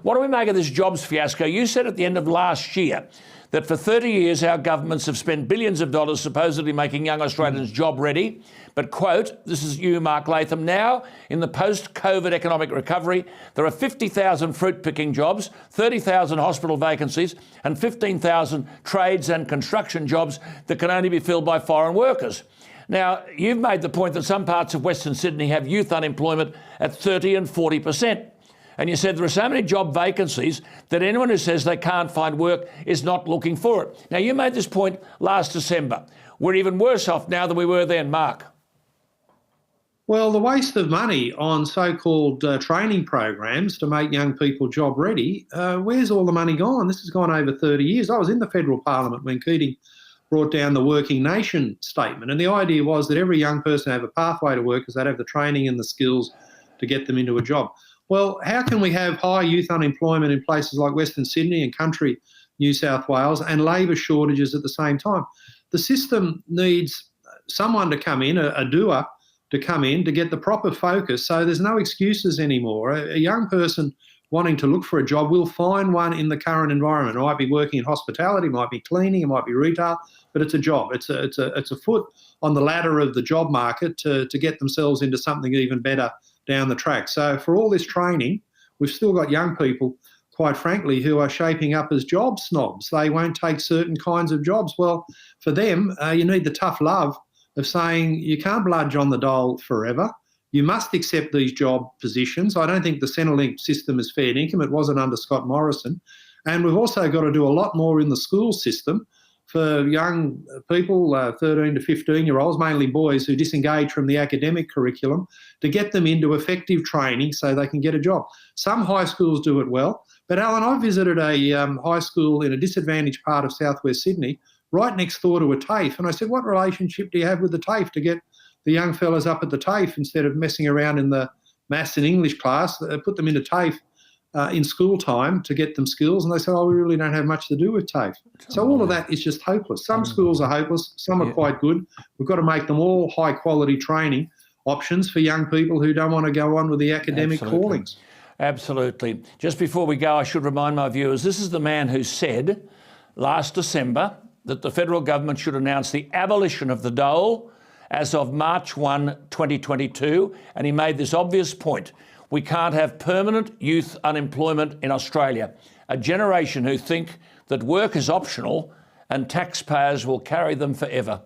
What do we make of this jobs fiasco? You said at the end of last year that for 30 years our governments have spent billions of dollars supposedly making young Australians job ready. But, quote, this is you, Mark Latham, now in the post-COVID economic recovery, there are 50,000 fruit-picking jobs, 30,000 hospital vacancies and 15,000 trades and construction jobs that can only be filled by foreign workers. Now, you've made the point that some parts of Western Sydney have youth unemployment at 30 and 40%. And you said there are so many job vacancies that anyone who says they can't find work is not looking for it. Now, you made this point last December. We're even worse off now than we were then, Mark. Well, the waste of money on so-called training programs to make young people job ready, where's all the money gone? This has gone over 30 years. I was in the federal parliament when Keating brought down the Working Nation statement, and the idea was that every young person have a pathway to work because they'd have the training and the skills to get them into a job. Well, how can we have high youth unemployment in places like Western Sydney and country New South Wales and labour shortages at the same time? The system needs someone to come in, a doer, to come in to get the proper focus so there's no excuses anymore. A young person wanting to look for a job will find one in the current environment. It might be working in hospitality, it might be cleaning, it might be retail, but it's a job. It's a foot on the ladder of the job market to get themselves into something even better down the track. So for all this training, we've still got young people, quite frankly, who are shaping up as job snobs. They won't take certain kinds of jobs. Well, for them, you need the tough love of saying you can't bludge on the dole forever. You must accept these job positions. I don't think the Centrelink system is fair income. It wasn't under Scott Morrison. And we've also got to do a lot more in the school system for young people, 13 to 15-year-olds, mainly boys, who disengage from the academic curriculum, to get them into effective training so they can get a job. Some high schools do it well, but Alan, I visited a high school in a disadvantaged part of southwest Sydney, right next door to a TAFE, and I said, what relationship do you have with the TAFE to get the young fellas up at the TAFE instead of messing around in the maths and English class? Put them into TAFE in school time to get them skills, and they said, oh, we really don't have much to do with TAFE. So all of that is just hopeless. Some schools are hopeless, some are quite good. We've got to make them all high quality training options for young people who don't want to go on with the academic callings. Absolutely. Just before we go, I should remind my viewers, this is the man who said last December that the federal government should announce the abolition of the dole as of March 1, 2022, and he made this obvious point. We can't have permanent youth unemployment in Australia, a generation who think that work is optional and taxpayers will carry them forever.